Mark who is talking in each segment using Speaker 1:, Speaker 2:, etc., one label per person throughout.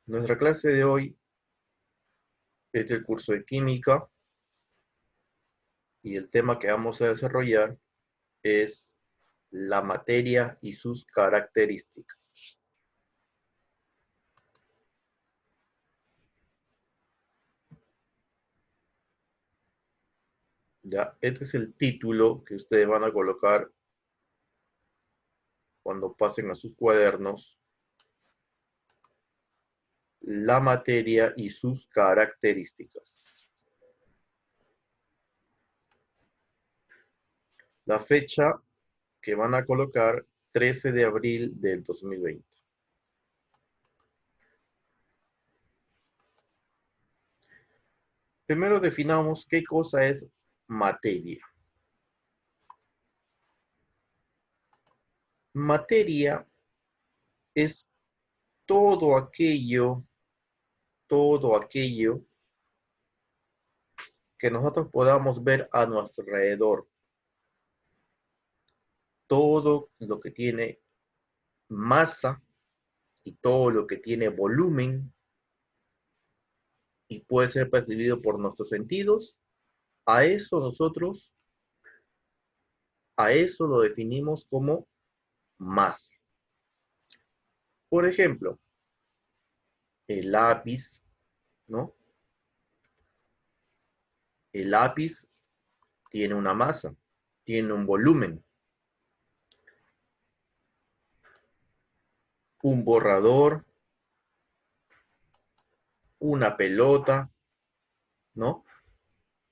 Speaker 1: Nuestra clase de hoy es del curso de química y el tema que vamos a desarrollar es la materia y sus características. Ya, este es el título que ustedes van a colocar cuando pasen a sus cuadernos. La materia y sus características. La fecha que van a colocar, 13 de abril del 2020. Primero definamos qué cosa es materia. Materia es todo aquello que nosotros podamos ver a nuestro alrededor. Todo lo que tiene masa y todo lo que tiene volumen y puede ser percibido por nuestros sentidos, a eso nosotros, a eso lo definimos como masa. Por ejemplo, el lápiz, ¿no? El lápiz tiene una masa, tiene un volumen. Un borrador, una pelota, ¿no?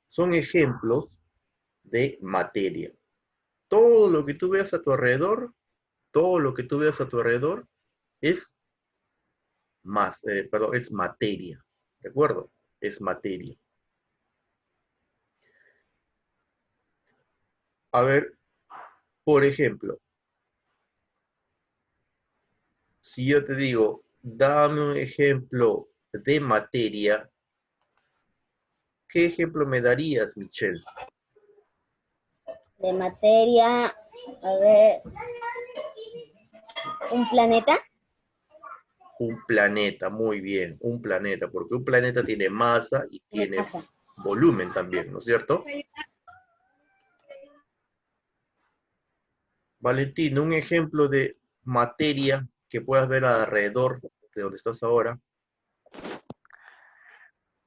Speaker 1: Son ejemplos de materia. Todo lo que tú veas a tu alrededor, todo lo que tú veas a tu alrededor es es materia, ¿de acuerdo? Es materia. A ver, por ejemplo, si yo te digo, dame un ejemplo de materia, ¿qué ejemplo me darías, Michelle?
Speaker 2: De materia, a ver, un planeta.
Speaker 1: Un planeta, muy bien, un planeta, porque un planeta tiene masa y tiene
Speaker 2: Masa.
Speaker 1: volumen también, ¿no es cierto? Valentín, un ejemplo de materia que puedas ver alrededor de donde estás ahora.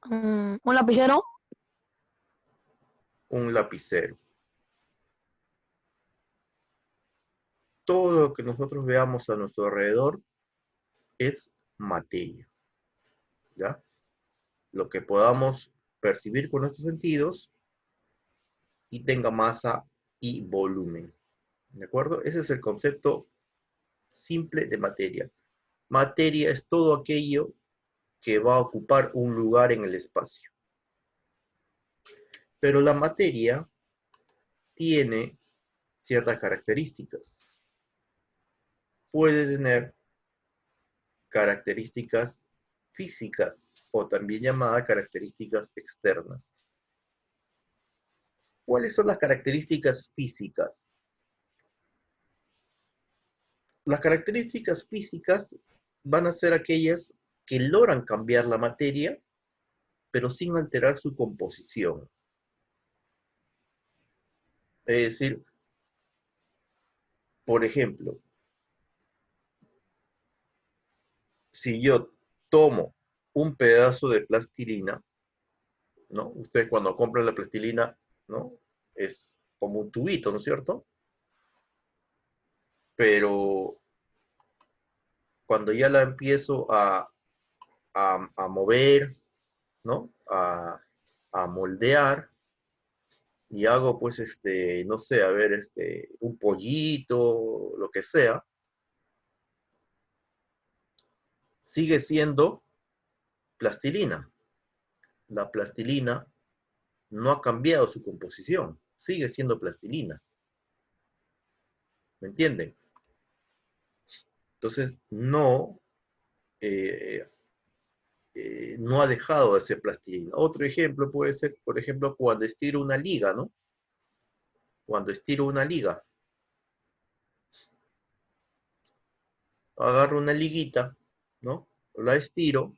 Speaker 3: Un lapicero.
Speaker 1: Un lapicero. Todo lo que nosotros veamos a nuestro alrededor es materia, ¿ya? Lo que podamos percibir con nuestros sentidos y tenga masa y volumen, ¿de acuerdo? Ese es el concepto simple de materia. Materia es todo aquello que va a ocupar un lugar en el espacio. Pero la materia tiene ciertas características. Puede tener características físicas o también llamadas características externas. ¿Cuáles son las características físicas? Las características físicas van a ser aquellas que logran cambiar la materia, pero sin alterar su composición. Es decir, por ejemplo, si yo tomo un pedazo de plastilina, ¿no? Usted cuando compra la plastilina, ¿no? Es como un tubito, ¿no es cierto? Pero cuando ya la empiezo a mover, ¿no? A moldear, y hago pues no sé, a ver, un pollito, lo que sea, sigue siendo plastilina. La plastilina no ha cambiado su composición, sigue siendo plastilina. ¿Me entienden? Entonces, eh, no ha dejado de ser plastilina. Otro ejemplo puede ser, por ejemplo, cuando estiro una liga, ¿no? Cuando estiro una liga, agarro una liguita, ¿no? la estiro,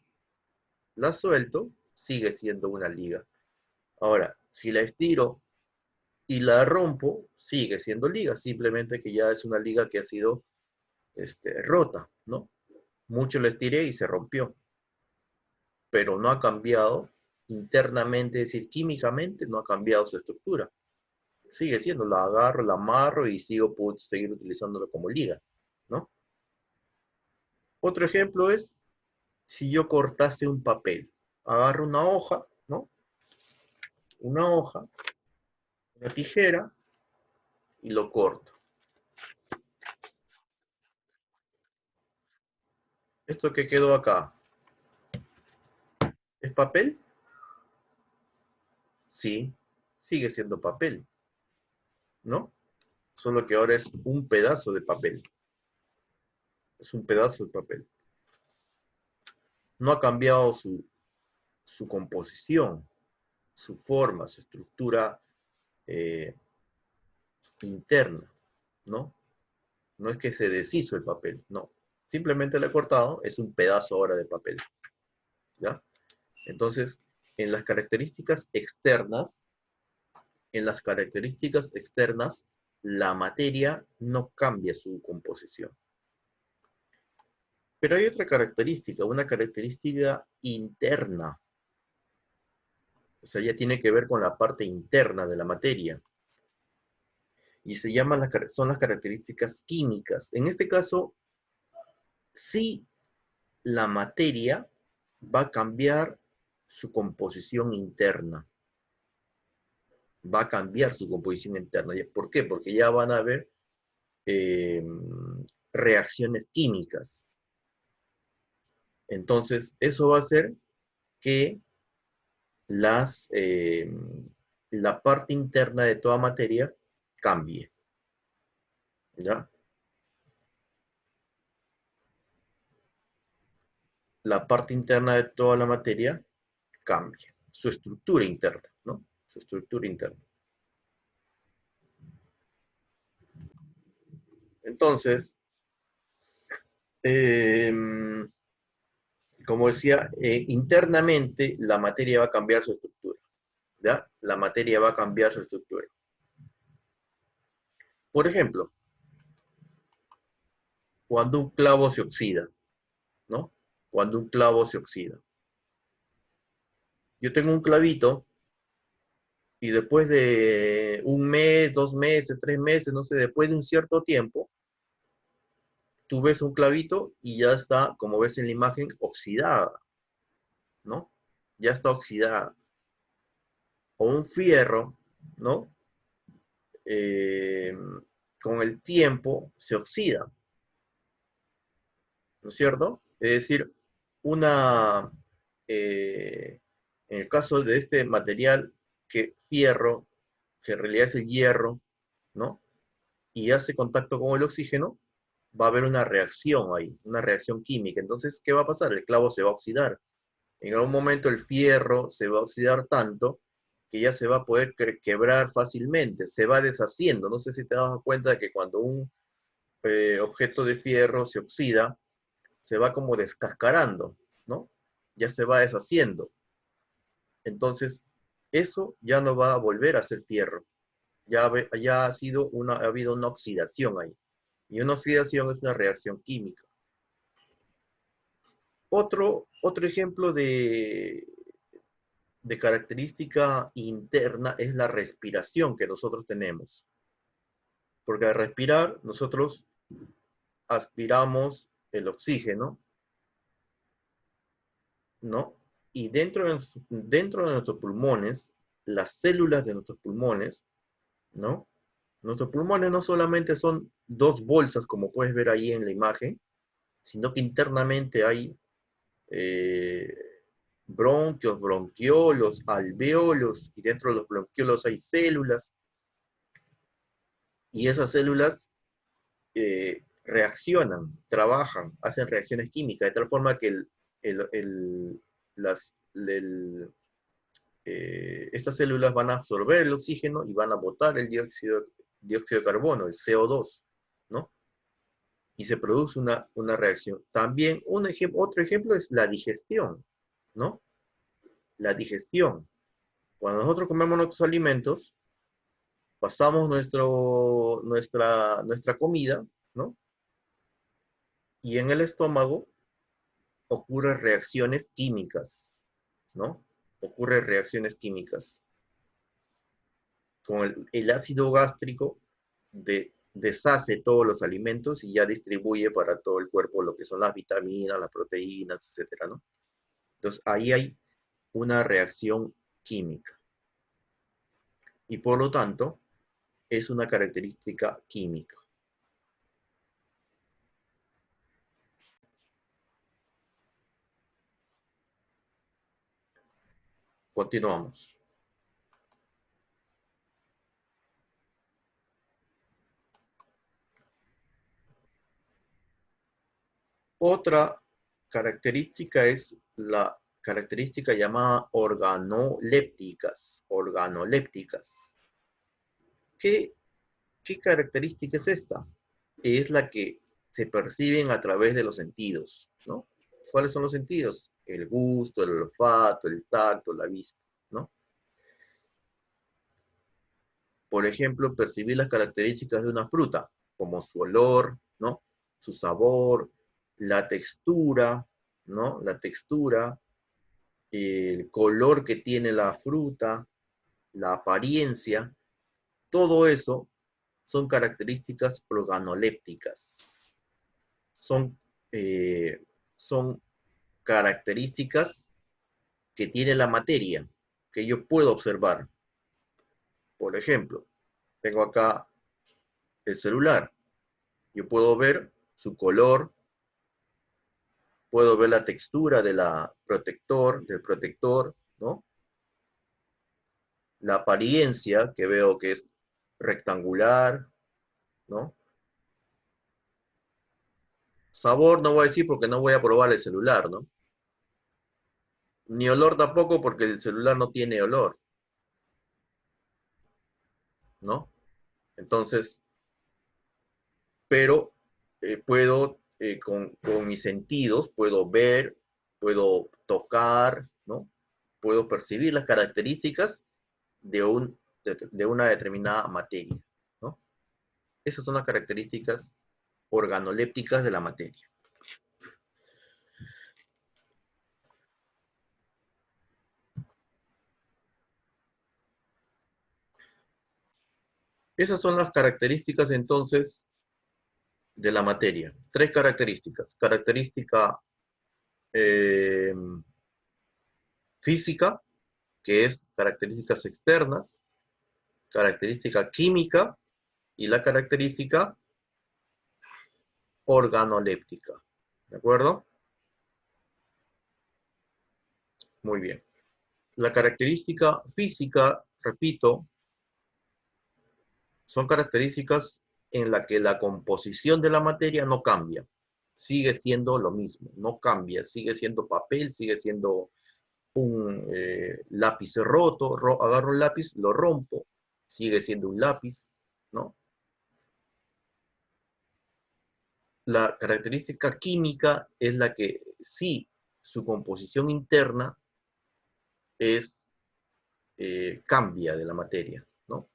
Speaker 1: la suelto, sigue siendo una liga. Ahora, si la estiro y la rompo, sigue siendo liga, simplemente que ya es una liga que ha sido rota, ¿no? Mucho la estiré y se rompió, pero no ha cambiado internamente, es decir, químicamente no ha cambiado su estructura. Sigue siendo, la agarro, la amarro y puedo seguir utilizándolo como liga, ¿no? Otro ejemplo es si yo cortase un papel. Agarro una hoja, ¿no? Una hoja, una tijera y lo corto. Esto que quedó acá, ¿es papel? Sí, sigue siendo papel, ¿no? Solo que ahora es un pedazo de papel. Es un pedazo de papel. No ha cambiado su composición, su forma, su estructura interna, ¿no? No es que se deshizo el papel, no. Simplemente lo he cortado, es un pedazo ahora de papel, ¿ya? Entonces, en las características externas, la materia no cambia su composición. Pero hay otra característica, una característica interna. O sea, ya tiene que ver con la parte interna de la materia. Y son las características químicas. En este caso, sí, la materia va a cambiar su composición interna. Va a cambiar su composición interna. ¿Por qué? Porque ya van a haber reacciones químicas. Entonces, eso va a hacer que la parte interna de toda materia cambie. ¿Ya? La parte interna de toda la materia cambie. Su estructura interna, ¿no? Su estructura interna. Entonces, como decía, internamente la materia va a cambiar su estructura. ¿Ya? La materia va a cambiar su estructura. Por ejemplo, cuando un clavo se oxida, ¿no? Cuando un clavo se oxida. Yo tengo un clavito y después de un mes, 2 meses, 3 meses, no sé, después de un cierto tiempo, tú ves un clavito y ya está, como ves en la imagen, oxidada, ¿no? Ya está oxidada. O un fierro, ¿no? Eh, con el tiempo se oxida, ¿no es cierto? Es decir, una, en el caso de este material, que fierro, que en realidad es el hierro, ¿no? Y hace contacto con el oxígeno, va a haber una reacción ahí, una reacción química. Entonces, ¿qué va a pasar? El clavo se va a oxidar. En algún momento el fierro se va a oxidar tanto que ya se va a poder quebrar fácilmente, se va deshaciendo. No sé si te das cuenta de que cuando un objeto de fierro se oxida, se va como descascarando, ¿no? Ya se va deshaciendo. Entonces, eso ya no va a volver a ser fierro. Ya ha habido una oxidación ahí. Y una oxidación es una reacción química. Otro ejemplo de característica interna es la respiración que nosotros tenemos. Porque al respirar, nosotros aspiramos el oxígeno, ¿no? Y dentro de nuestros pulmones, las células de nuestros pulmones, ¿no? Nuestros pulmones no solamente son dos bolsas, como puedes ver ahí en la imagen, sino que internamente hay eh, bronquios, bronquiolos, alveolos, y dentro de los bronquiolos hay células, y esas células reaccionan, trabajan, hacen reacciones químicas, de tal forma que estas células van a absorber el oxígeno y van a botar el dióxido de carbono, el CO2, ¿no? y se produce una reacción. También otro ejemplo es la digestión, ¿no? La digestión. Cuando nosotros comemos nuestros alimentos, pasamos nuestra comida, ¿no? Y en el estómago ocurren reacciones químicas, ¿no? Ocurren reacciones químicas. Con el ácido gástrico deshace todos los alimentos y ya distribuye para todo el cuerpo lo que son las vitaminas, las proteínas, etcétera, ¿no? Entonces, ahí hay una reacción química. Y por lo tanto, es una característica química. Continuamos. Otra característica es la característica llamada organolépticas. Organolépticas. ¿Qué característica es esta? Es la que se perciben a través de los sentidos, ¿no? ¿Cuáles son los sentidos? El gusto, el olfato, el tacto, la vista, ¿no? Por ejemplo, percibir las características de una fruta, como su olor, ¿no? Su sabor, la textura, ¿no? La textura, el color que tiene la fruta, la apariencia, todo eso son características organolépticas. Son, son características que tiene la materia, que yo puedo observar. Por ejemplo, tengo acá el celular. Yo puedo ver su color, puedo ver la textura del protector, ¿no? La apariencia, que veo que es rectangular, ¿no? Sabor no voy a decir porque no voy a probar el celular, ¿no? Ni olor tampoco porque el celular no tiene olor, ¿no? Entonces, pero puedo, con mis sentidos, puedo ver, puedo tocar, ¿no? Puedo percibir las características de una determinada materia, ¿no? Esas son las características organolépticas de la materia. Esas son las características entonces de la materia. Tres características. Característica eh, física, que es características externas, característica química y la característica organoléptica. ¿De acuerdo? Muy bien. La característica física, repito, son características en las que la composición de la materia no cambia. Sigue siendo lo mismo, no cambia, sigue siendo papel, sigue siendo un lápiz roto, agarro el lápiz, lo rompo, sigue siendo un lápiz, ¿no? La característica química es la que sí, su composición interna es, cambia de la materia, ¿no?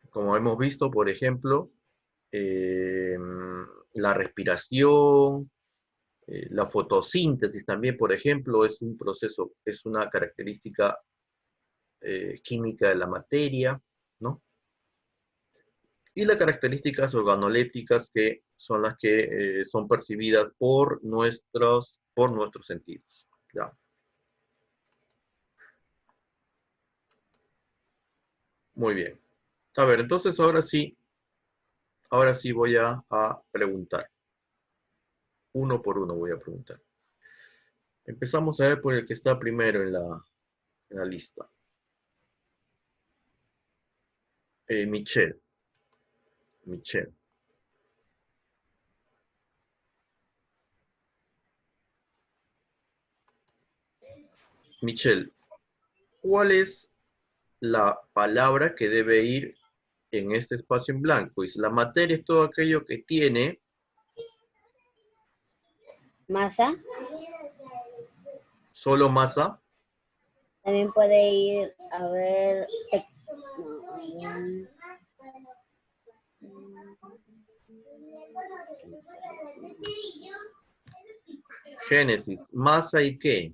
Speaker 1: Como hemos visto, por ejemplo, la respiración, la fotosíntesis también, por ejemplo, es un proceso, es una característica química de la materia, ¿no? Y las características organolépticas que son las que son percibidas por nuestros sentidos, ¿ya? Muy bien. A ver, entonces ahora sí voy a preguntar. Uno por uno voy a preguntar. Empezamos a ver por el que está primero en la lista. Michelle. Michelle. Michelle, ¿cuál es la palabra que debe ir en este espacio en blanco. Dice, la materia es todo aquello que tiene
Speaker 2: Masa.
Speaker 1: solo masa.
Speaker 2: También puede ir a ver.
Speaker 1: Génesis, masa y qué.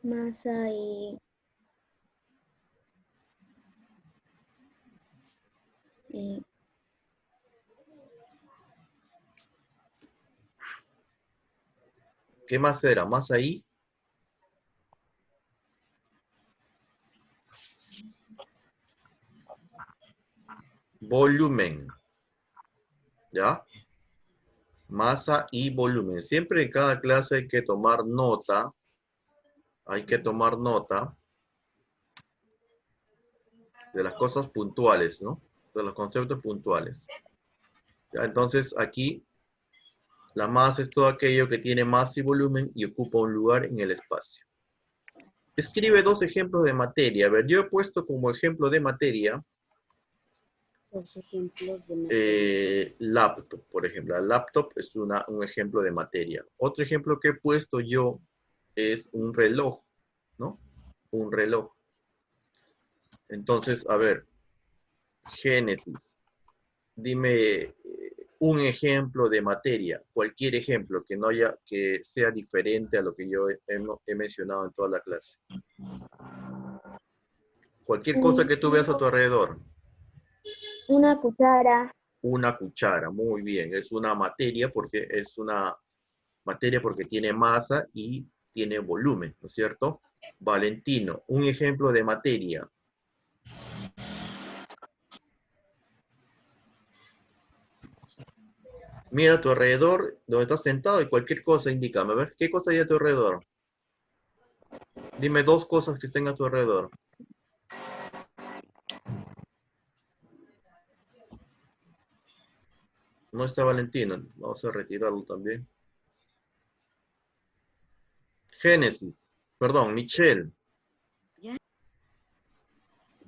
Speaker 4: Masa y
Speaker 1: ¿Qué más era? Masa y volumen. ¿Ya? Masa y volumen. Siempre en cada clase hay que tomar nota. Hay que tomar nota de las cosas puntuales, ¿no? De los conceptos puntuales. ¿Ya? Entonces, aquí, la masa es todo aquello que tiene masa y volumen y ocupa un lugar en el espacio. Escribe 2 ejemplos de materia. A ver, yo he puesto como ejemplo de materia
Speaker 2: Dos ejemplos de materia.
Speaker 1: laptop, por ejemplo. La laptop es un ejemplo de materia. Otro ejemplo que he puesto yo es un reloj, ¿no? Un reloj. Entonces, a ver, Génesis, dime un ejemplo de materia, cualquier ejemplo que no haya, que sea diferente a lo que yo he mencionado en toda la clase. Cualquier cosa que tú veas a tu alrededor.
Speaker 4: una cuchara.
Speaker 1: Una cuchara, muy bien, es una materia porque tiene masa y tiene volumen, ¿no es cierto? Valentino, un ejemplo de materia. Mira a tu alrededor, donde estás sentado y cualquier cosa, indícame. A ver, ¿qué cosa hay a tu alrededor? Dime 2 cosas que estén a tu alrededor. No está Valentino, vamos a retirarlo también. Génesis, perdón, Michelle.
Speaker 2: ¿Ya?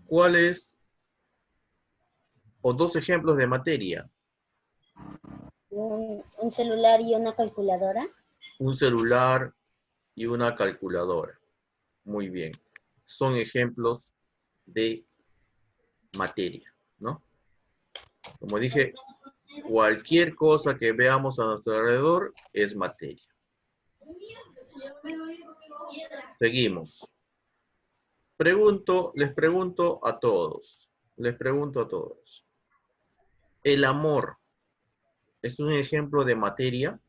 Speaker 1: ¿Cuáles o 2 ejemplos de materia?
Speaker 2: Un celular y una calculadora.
Speaker 1: Un celular y una calculadora. Muy bien. Son ejemplos de materia, ¿no? Como dije, cualquier cosa que veamos a nuestro alrededor es materia. Seguimos. Les pregunto a todos. ¿El amor es un ejemplo de materia?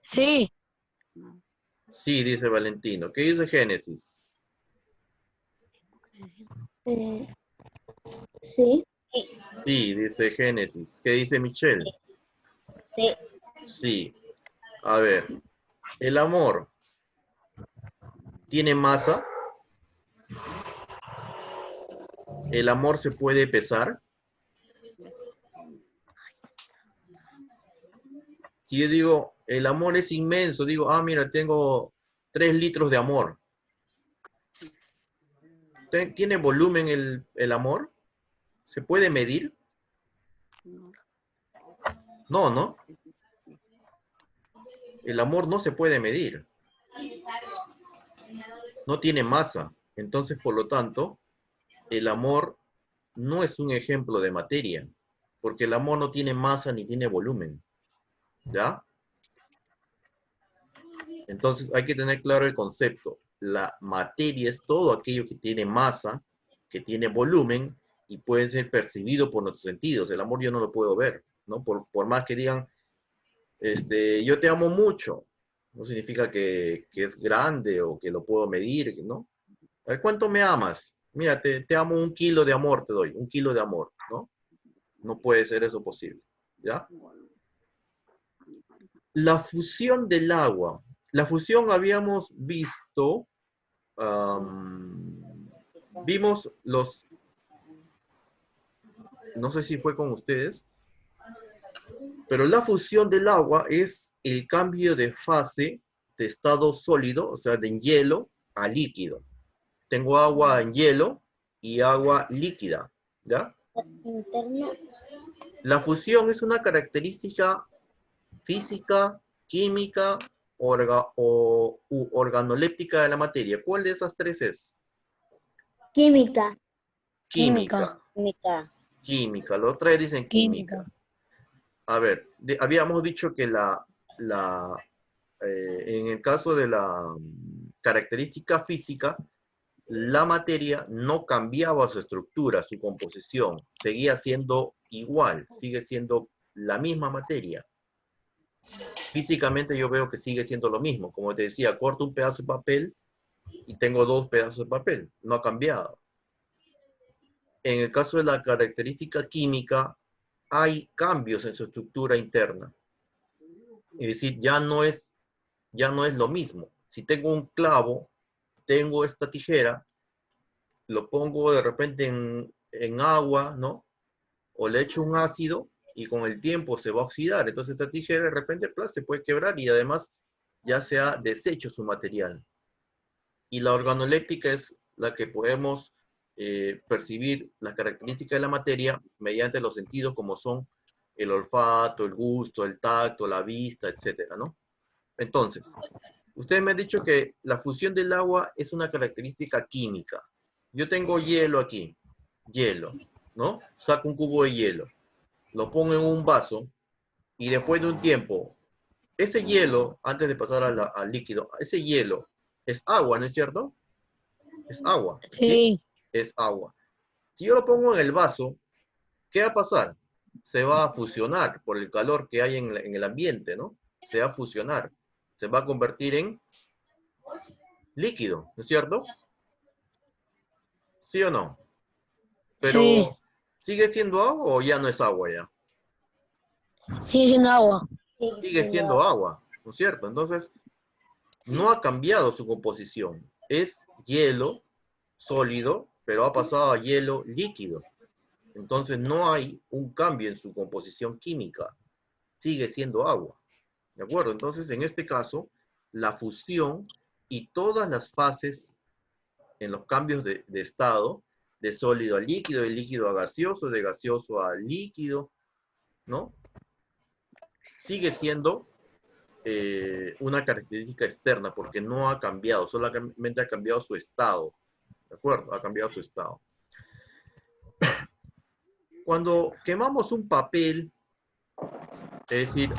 Speaker 3: Sí.
Speaker 1: Sí, dice Valentino. ¿Qué dice Génesis?
Speaker 4: Sí.
Speaker 2: Sí.
Speaker 1: Sí, dice Génesis. ¿Qué dice Michelle?
Speaker 2: Sí.
Speaker 1: Sí. A ver, ¿el amor tiene masa? ¿El amor se puede pesar? Si yo digo, el amor es inmenso, digo, ah, mira, tengo 3 litros de amor. ¿Tiene volumen el amor? ¿Se puede medir? No, ¿no? El amor no se puede medir. No tiene masa. Entonces, por lo tanto, el amor no es un ejemplo de materia, porque el amor no tiene masa ni tiene volumen. ¿Ya? Entonces, hay que tener claro el concepto. La materia es todo aquello que tiene masa, que tiene volumen y puede ser percibido por nuestros sentidos. El amor yo no lo puedo ver, ¿no? Por más que digan, yo te amo mucho, no significa que es grande o que lo puedo medir, ¿no? A ver, ¿cuánto me amas? Mira, te amo 1 kilo de amor, te doy, 1 kilo de amor, ¿no? No puede ser eso posible, ¿ya? La fusión del agua. La fusión habíamos visto, vimos no sé si fue con ustedes, pero la fusión del agua es el cambio de fase de estado sólido, o sea, de hielo a líquido. Tengo agua en hielo y agua líquida, ¿ya?
Speaker 2: Interna.
Speaker 1: La fusión es una característica física, química u organoléptica de la materia. ¿Cuál de esas tres es?
Speaker 4: Química.
Speaker 1: Química.
Speaker 2: Química.
Speaker 1: Química. Los tres dicen química. A ver, habíamos dicho que en el caso de la característica física, la materia no cambiaba su estructura, su composición, seguía siendo igual, sigue siendo la misma materia. Físicamente yo veo que sigue siendo lo mismo. Como te decía, corto un pedazo de papel y tengo dos pedazos de papel. No ha cambiado. En el caso de la característica química, hay cambios en su estructura interna. Es decir, ya no es lo mismo. Si tengo un clavo, tengo esta tijera, lo pongo de repente en agua, ¿no? O le echo un ácido y con el tiempo se va a oxidar. Entonces esta tijera de repente se puede quebrar y además ya se ha deshecho su material. Y la organoléptica es la que podemos percibir las características de la materia mediante los sentidos como son el olfato, el gusto, el tacto, la vista, etcétera, ¿no? Entonces, ustedes me han dicho que la fusión del agua es una característica química. Yo tengo hielo aquí, hielo, ¿no? Saco un cubo de hielo, lo pongo en un vaso y después de un tiempo, ese hielo, antes de pasar al líquido, ese hielo es agua, ¿no es cierto? Es agua, ¿sí?
Speaker 3: Sí.
Speaker 1: Es agua. Si yo lo pongo en el vaso, ¿qué va a pasar? Se va a fusionar por el calor que hay en el ambiente, ¿no? Se va a fusionar. Se va a convertir en líquido, ¿no es cierto? ¿Sí o no? Pero,
Speaker 3: Sí.
Speaker 1: ¿sigue siendo agua o ya no es agua ya?
Speaker 3: Sigue siendo agua.
Speaker 1: Sigue siendo agua, ¿no es cierto? Entonces, no ha cambiado su composición. Es hielo sólido, pero ha pasado a hielo líquido. Entonces, no hay un cambio en su composición química. Sigue siendo agua. ¿De acuerdo? Entonces, en este caso, la fusión y todas las fases en los cambios de estado, de sólido a líquido, de líquido a gaseoso, de gaseoso a líquido, ¿no? Sigue siendo una característica externa porque no ha cambiado, solamente ha cambiado su estado, ¿de acuerdo? Ha cambiado su estado. Cuando quemamos un papel, es decir,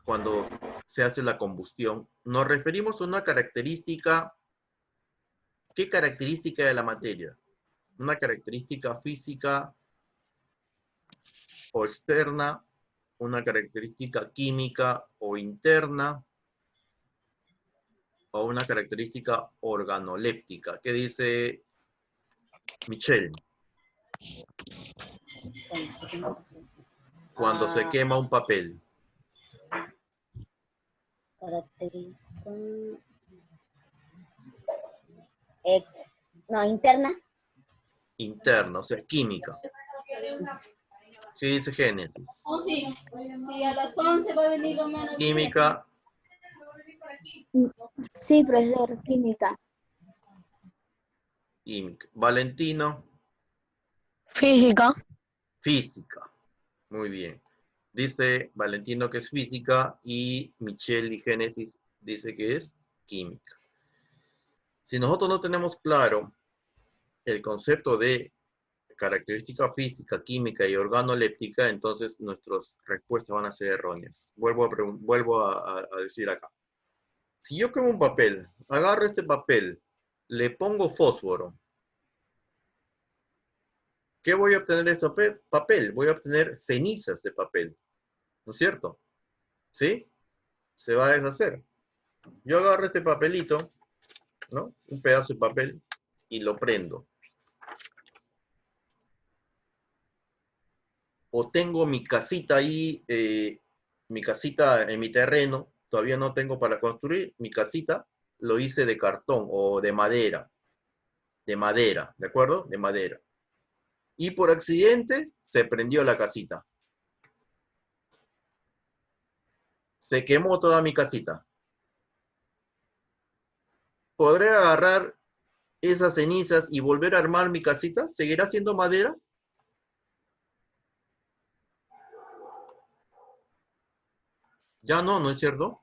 Speaker 1: cuando se hace la combustión, nos referimos a una característica. ¿Qué característica de la materia? Una característica física o externa, una característica química o interna, o una característica organoléptica. ¿Qué dice Michelle? Cuando se quema un papel.
Speaker 2: Característica. No, interna.
Speaker 1: Interna, o sea, química. ¿Qué dice Génesis?
Speaker 5: Oh, sí. Sí, a las 11 va a venir lo menos.
Speaker 1: Química,
Speaker 4: Sí, profesor, química.
Speaker 1: química. Valentino,
Speaker 3: Física.
Speaker 1: física. Muy bien. Dice Valentino que es física y Michelle y Génesis dice que es química. Si nosotros no tenemos claro el concepto de característica física, química y organoléptica, entonces nuestras respuestas van a ser erróneas. Vuelvo a decir acá. Si yo quemo un papel, agarro este papel, le pongo fósforo, ¿qué voy a obtener de ese papel? Voy a obtener cenizas de papel, ¿no es cierto? ¿Sí? Se va a deshacer. Yo agarro este papelito, ¿no? Un pedazo de papel y lo prendo. O tengo mi casita ahí, mi casita en mi terreno, todavía no tengo para construir, mi casita lo hice de cartón o de madera, ¿de acuerdo? De madera. Y por accidente se prendió la casita. Se quemó toda mi casita. Podré agarrar esas cenizas y volver a armar mi casita? ¿Seguirá siendo madera? Ya no, ¿no es cierto?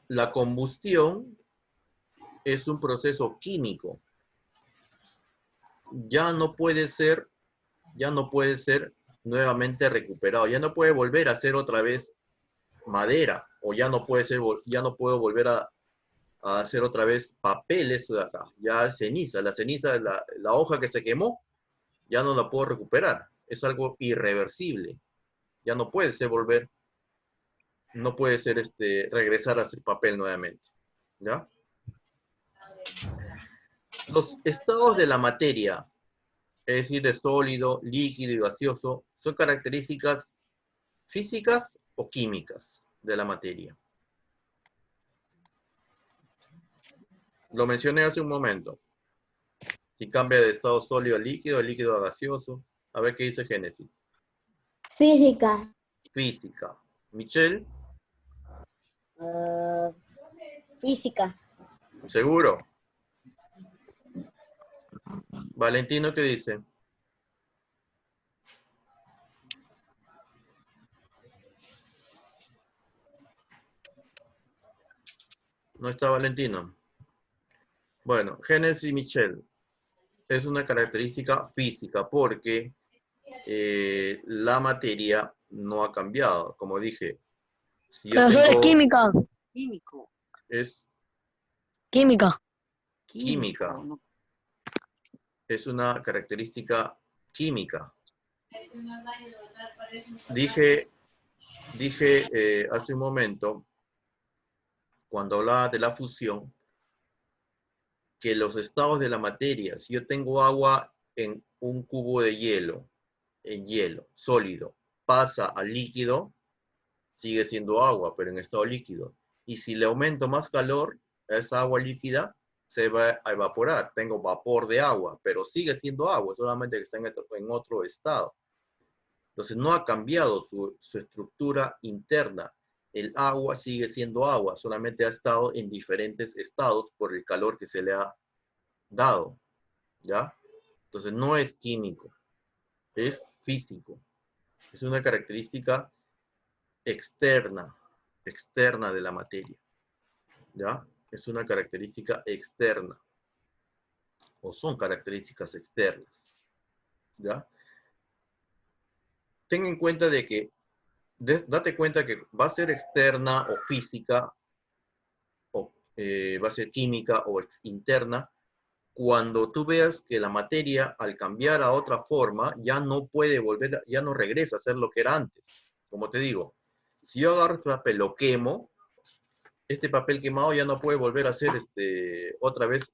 Speaker 1: La combustión es un proceso químico. Ya no puede ser nuevamente recuperado. Ya no puede volver a ser otra vez madera, o ya no puedo volver a hacer otra vez papel, esto de acá. Ya es ceniza. La ceniza, la hoja que se quemó, ya no la puedo recuperar. Es algo irreversible. Ya no puede ser regresar a ser papel nuevamente. ¿Ya? Los estados de la materia, es decir, de sólido, líquido y gaseoso, son características físicas o químicas de la materia. Lo mencioné hace un momento. Si cambia de estado sólido a líquido, de líquido a gaseoso. A ver qué dice Génesis.
Speaker 4: Física.
Speaker 1: Física. Michelle,
Speaker 2: Física.
Speaker 1: ¿seguro? Valentino, ¿qué dice? ¿No está Valentino? Bueno, Génesis y Michelle. Es una característica física porque la materia no ha cambiado. Como dije, si yo
Speaker 3: Profesor, es
Speaker 1: tengo...
Speaker 3: química.
Speaker 6: Químico.
Speaker 1: Es
Speaker 3: Química.
Speaker 1: química.
Speaker 6: ¿No?
Speaker 1: Es una característica química. Dije hace un momento, cuando hablaba de la fusión, que los estados de la materia, si yo tengo agua en un cubo de hielo, en hielo sólido, pasa al líquido, sigue siendo agua, pero en estado líquido. Y si le aumento más calor a esa agua líquida, se va a evaporar. Tengo vapor de agua, pero sigue siendo agua, solamente que está en otro estado. Entonces no ha cambiado su estructura interna. El agua sigue siendo agua, solamente ha estado en diferentes estados por el calor que se le ha dado. ¿Ya? Entonces no es químico, es físico. Es una característica externa de la materia. ¿Ya? Es una característica externa. O son características externas. ¿Ya? Ten en cuenta de que, date cuenta que va a ser externa o física, o va a ser química o interna, cuando tú veas que la materia, al cambiar a otra forma, ya no puede volver, ya no regresa a ser lo que era antes. Como te digo, si yo agarro este papel, lo quemo, este papel quemado ya no puede volver a ser otra vez,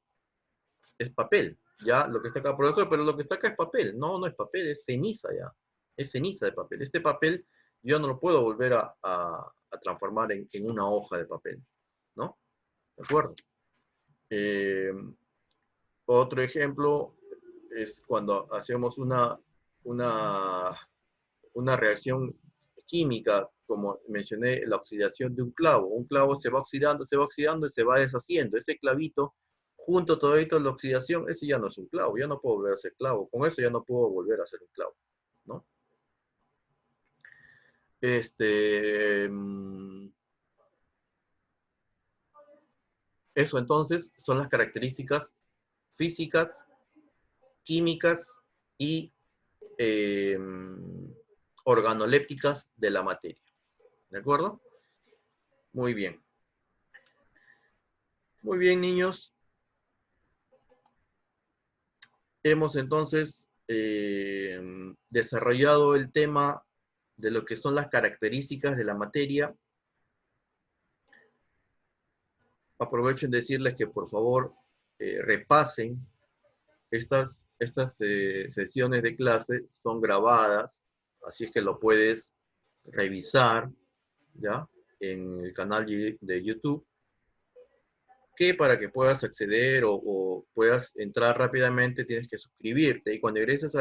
Speaker 1: es papel. Ya lo que está acá, profesor, pero lo que está acá es papel. No, no es papel, es ceniza ya. Es ceniza de papel. Este papel yo no lo puedo volver a transformar en una hoja de papel. ¿No? ¿De acuerdo? Otro ejemplo es cuando hacemos una reacción química, como mencioné, la oxidación de un clavo. Un clavo se va oxidando y se va deshaciendo. Ese clavito, junto todo esto, la oxidación, ese ya no es un clavo, ya no puedo volver a ser clavo. Con eso ya no puedo volver a ser un clavo, ¿no? Eso entonces son las características físicas, químicas y organolépticas de la materia. ¿De acuerdo? Muy bien. Muy bien, niños. Hemos entonces desarrollado el tema de lo que son las características de la materia. Aprovecho en decirles que por favor repasen estas sesiones de clase, son grabadas, así es que lo puedes revisar, ¿ya? En el canal de YouTube, que para que puedas acceder o puedas entrar rápidamente tienes que suscribirte, y cuando ingreses